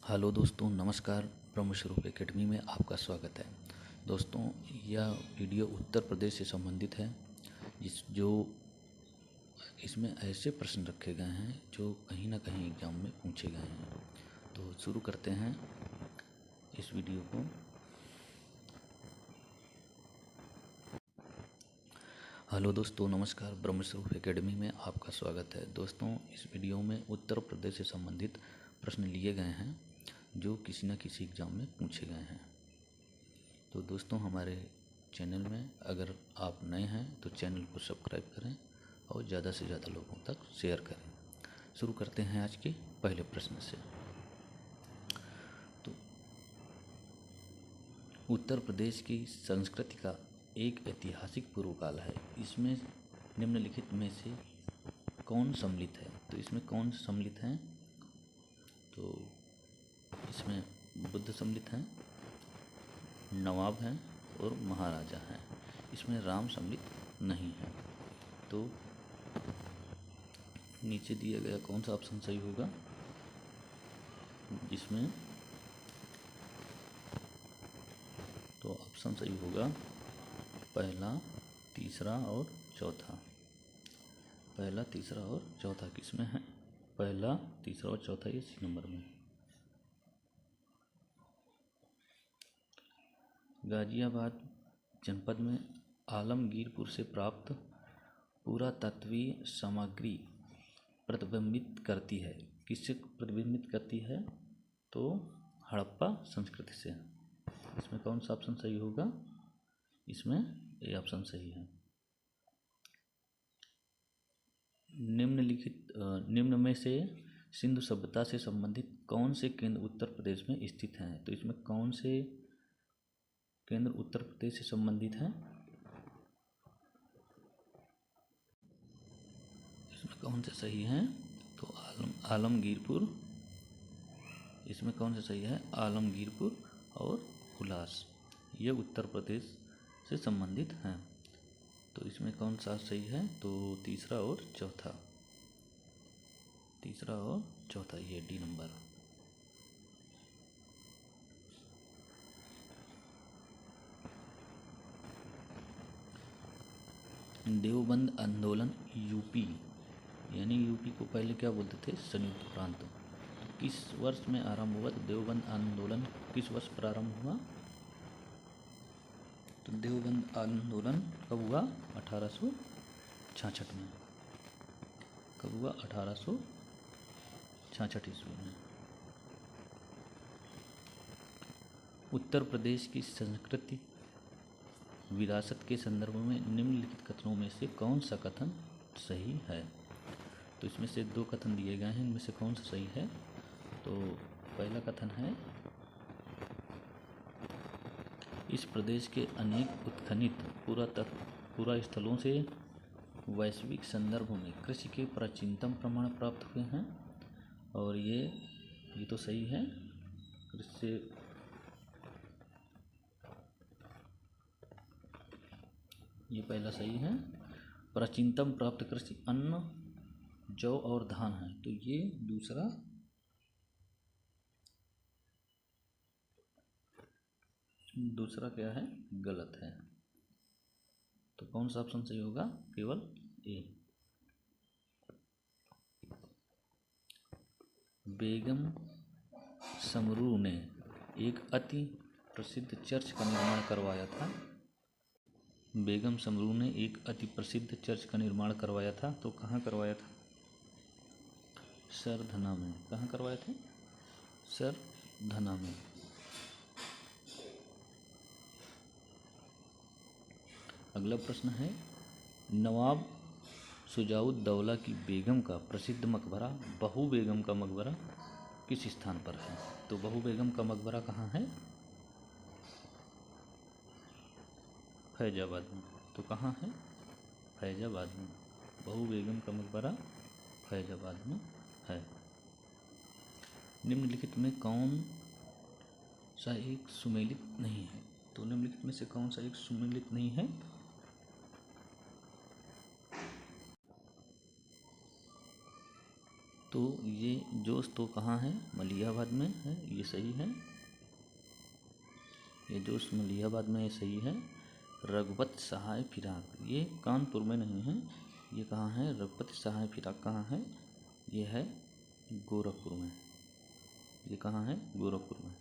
Hello दोस्तों, नमस्कार। Brahmswaroop academy में आपका स्वागत है। दोस्तों, यह वीडियो उत्तर प्रदेश से संबंधित है। इसमें ऐसे प्रश्न रखे गए हैं जो कहीं ना कहीं एग्जाम में पूछे गए हैं। तो शुरू करते हैं इस वीडियो को। हेलो दोस्तों, नमस्कार। ब्रह्मस्वरूप एकेडमी में आपका स्वागत है। दोस्तों, इस वीडियो में उत्तर प्रदेश से संबंधित प्रश्न लिए गए हैं जो किसी न किसी एग्ज़ाम में पूछे गए हैं। तो दोस्तों, हमारे चैनल में अगर आप नए हैं तो चैनल को सब्सक्राइब करें और ज़्यादा से ज़्यादा लोगों तक शेयर करें। शुरू करते हैं आज के पहले प्रश्न से। तो उत्तर प्रदेश की संस्कृति का एक ऐतिहासिक पूर्व काल है। इसमें निम्नलिखित में से कौन सम्मिलित है? तो इसमें कौन सम्मिलित हैं? तो इसमें बुद्ध सम्मिलित हैं, नवाब हैं और महाराजा हैं। इसमें राम सम्मिलित नहीं है। तो नीचे दिया गया कौन सा ऑप्शन सही होगा? जिसमें तो ऑप्शन सही होगा पहला, तीसरा और चौथा। पहला, तीसरा और चौथा किसमें है? पहला, तीसरा और चौथा ये सी नंबर में। गाजियाबाद जनपद में आलमगीरपुर से प्राप्त पुरातत्वीय सामग्री प्रतिबिंबित करती है। किससे प्रतिबिंबित करती है? तो हड़प्पा संस्कृति से। इसमें कौन सा ऑप्शन सही होगा? इसमें ए ऑप्शन सही है। निम्न में से सिंधु सभ्यता से संबंधित कौन से केंद्र उत्तर प्रदेश में स्थित हैं? तो इसमें कौन से केंद्र उत्तर प्रदेश से संबंधित हैं? इसमें कौन से सही हैं? तो आलमगीरपुर। इसमें कौन सा सही है? आलमगीरपुर और हुलास, ये उत्तर प्रदेश से संबंधित हैं। तो इसमें कौन सा सही है? तो तीसरा और चौथा। तीसरा और चौथा, ये डी नंबर। देवबंद आंदोलन यूपी, यानी यूपी को पहले क्या बोलते थे? संयुक्त प्रांत। किस वर्ष में आरंभ हुआ? तो देवबंद आंदोलन किस वर्ष प्रारंभ हुआ? तो देवबंद आंदोलन कब हुआ? 1866 में। कब हुआ? 1866 ईस्वी में। उत्तर प्रदेश की संस्कृति विरासत के संदर्भ में निम्नलिखित कथनों में से कौन सा कथन सही है? तो इसमें से दो कथन दिए गए हैं, इनमें से कौन सा सही है? तो पहला कथन है, इस प्रदेश के अनेक उत्खनित पुरा स्थलों से वैश्विक संदर्भ में कृषि के प्राचीनतम प्रमाण प्राप्त हुए हैं। और ये तो सही है। कृषि ये पहला सही है। प्राचीनतम प्राप्त कृषि अन्न, जौ और धान है। तो ये दूसरा क्या है? गलत है। तो कौन सा ऑप्शन सही होगा? केवल ए। बेगम समरू ने एक अति प्रसिद्ध चर्च का निर्माण करवाया था। बेगम समरू ने एक अति प्रसिद्ध चर्च का निर्माण करवाया था। तो कहाँ करवाया था? सरधना में। कहाँ करवाए थे? सरधना में। अगला प्रश्न है, नवाब शुजाउद्दौला की बेगम का प्रसिद्ध मकबरा बहू बेगम का मकबरा किस स्थान पर है? तो बहू बेगम का मकबरा कहाँ है? फैजाबाद में। तो कहाँ है? फैजाबाद में। बहू बेगम का मकबरा फैजाबाद में है। निम्नलिखित में कौन सा एक सुमेलित नहीं है? तो निम्नलिखित में से कौन सा एक सुमेलित नहीं है? तो ये जोश तो कहाँ है? मलिहाबाद में है, ये सही है। ये जोश मलिहाबाद में, ये सही है। रघुपति सहाय फिराक, ये कानपुर में नहीं है, ये कहाँ है? रघुपति सहाय फिराक कहाँ है? ये है गोरखपुर में। ये कहाँ है? गोरखपुर में।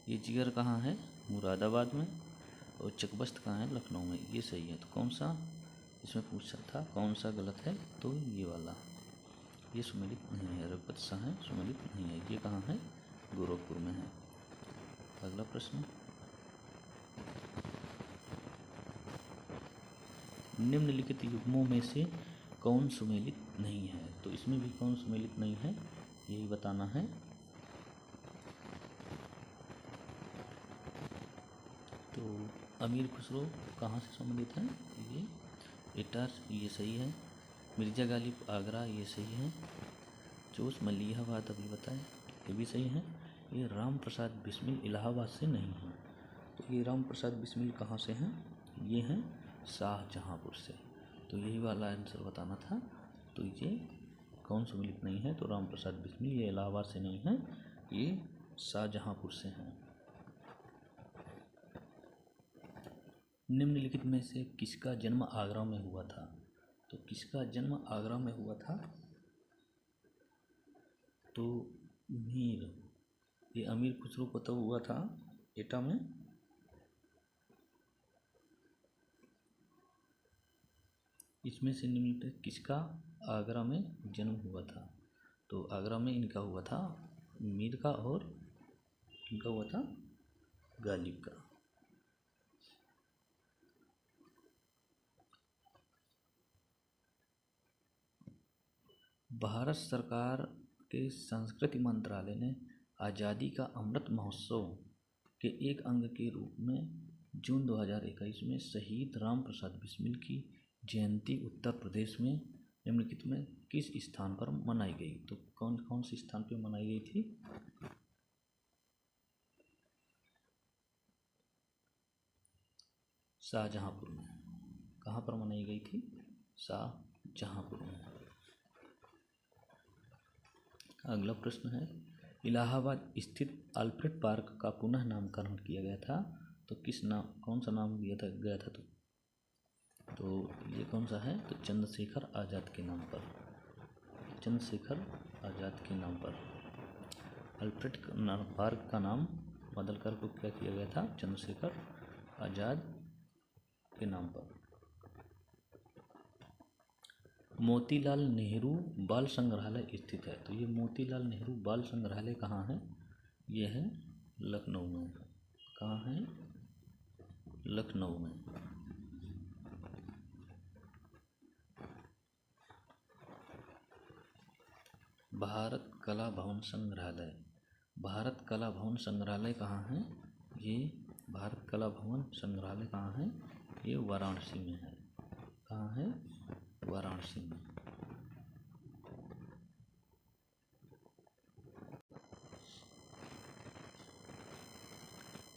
ये जिगर कहाँ है? मुरादाबाद में। और चकबस्त कहाँ है? लखनऊ में। ये सही है। तो कौन सा इसमें पूछा था, कौन सा गलत है? तो ये वाला, ये सुमेलित नहीं है। रघुपति सहाय सुमेलित नहीं है। ये कहाँ है? गोरखपुर में है। अगला प्रश्न, निम्नलिखित युग्मों में से कौन सुमेलित नहीं है? तो इसमें भी कौन सुमेलित नहीं है, यही बताना है। तो अमीर खुसरो कहाँ से संबंधित है? ये इटार, ये सही है। मिर्जा गालिब आगरा, ये सही है। जोश मलिहाबाद अभी बताए, ये भी सही है। ये राम प्रसाद बिस्मिल इलाहाबाद से नहीं है। तो ये राम प्रसाद बिस्मिल कहाँ से हैं? ये हैं शाहजहाँपुर से। तो यही वाला आंसर बताना था। तो ये कौन सुमेलित नहीं है? तो राम प्रसाद बिस्मिल, ये इलाहाबाद से नहीं है, ये शाहजहाँपुर से हैं। निम्नलिखित में से किसका जन्म आगरा में हुआ था? तो किसका जन्म आगरा में हुआ था? तो मीर, ये अमीर खुसरो को तो हुआ था एटा में। इसमें से निम्नलिखित किसका आगरा में जन्म हुआ था? तो आगरा में इनका हुआ था, मीर का, और इनका हुआ था गालिब का। भारत सरकार के संस्कृति मंत्रालय ने आज़ादी का अमृत महोत्सव के एक अंग के रूप में जून 2021 में शहीद राम प्रसाद बिस्मिल की जयंती उत्तर प्रदेश में निम्नलिखित में किस स्थान पर मनाई गई? तो कौन कौन से स्थान पर मनाई गई थी? शाहजहाँपुर में। कहाँ पर मनाई गई थी? शाहजहाँपुर में। अगला प्रश्न है, इलाहाबाद स्थित अल्फ्रेड पार्क का पुनः नामकरण किया गया था, तो किस नाम, कौन सा नाम गया था? तो ये कौन सा है? तो चंद्रशेखर आज़ाद के नाम पर। चंद्रशेखर आज़ाद के नाम पर अल्फ्रेड पार्क का नाम बदल कर को क्या किया गया था? चंद्रशेखर आज़ाद के नाम पर। मोतीलाल नेहरू बाल संग्रहालय स्थित है, तो ये मोतीलाल नेहरू बाल संग्रहालय कहाँ है? ये है लखनऊ में। कहाँ है? लखनऊ में। भारत कला भवन संग्रहालय, भारत कला भवन संग्रहालय कहाँ है? ये भारत कला भवन संग्रहालय कहाँ है? ये वाराणसी में है। कहाँ है? वाराणसी में।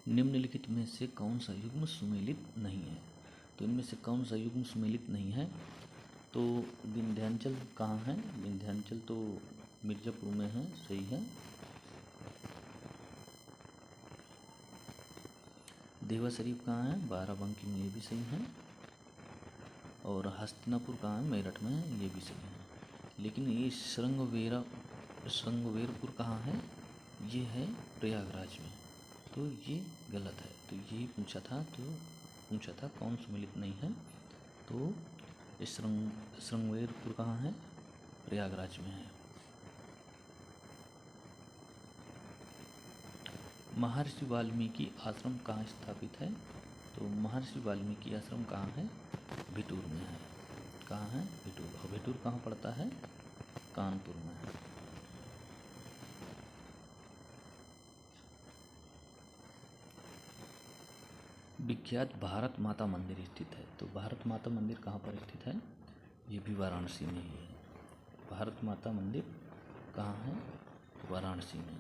निम्नलिखित में से कौन सा युग्म सुमेलित नहीं है? तो इनमें से कौन सा युग्म सुमेलित नहीं है? तो विंध्याचल कहाँ है? विंध्याचल तो मिर्ज़ापुर में है, सही है। देवा शरीफ कहाँ है? बाराबंकी में, ये भी सही है। और हस्तिनापुर कहाँ है? मेरठ में है, ये भी सही है। लेकिन ये श्रृंगवेरपुर कहाँ है? ये है प्रयागराज में, तो ये गलत है। तो यही पूछा था कौन सुमेलित नहीं है? तो श्रृंगवेरपुर कहाँ है? प्रयागराज में है। महर्षि वाल्मीकि आश्रम कहाँ स्थापित है? तो महर्षि वाल्मीकि आश्रम कहाँ है? भिटूर में है। कहाँ है? भिटूर। और भिटूर कहाँ पड़ता है? कानपुर में है। विख्यात भारत माता मंदिर स्थित है, तो भारत माता मंदिर कहाँ पर स्थित है? ये भी वाराणसी में ही है। भारत माता मंदिर कहाँ है? वाराणसी में।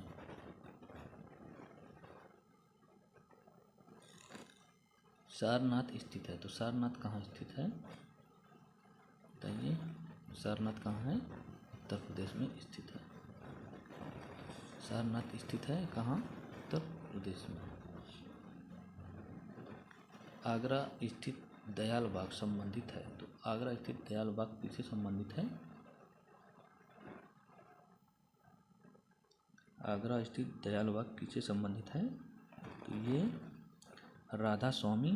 सारनाथ स्थित है, तो सारनाथ कहाँ स्थित है? बताइए, सारनाथ कहाँ है? उत्तर प्रदेश में स्थित है। सारनाथ स्थित है कहाँ? उत्तर प्रदेश में। आगरा स्थित दयाल बाग संबंधित है, तो आगरा स्थित दयाल बाग किससे संबंधित है? आगरा स्थित दयाल बाग किससे संबंधित है? तो ये राधा स्वामी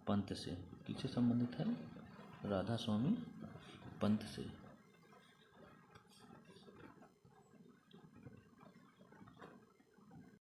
पंत से। किससे संबंधित है? राधा स्वामी पंत से।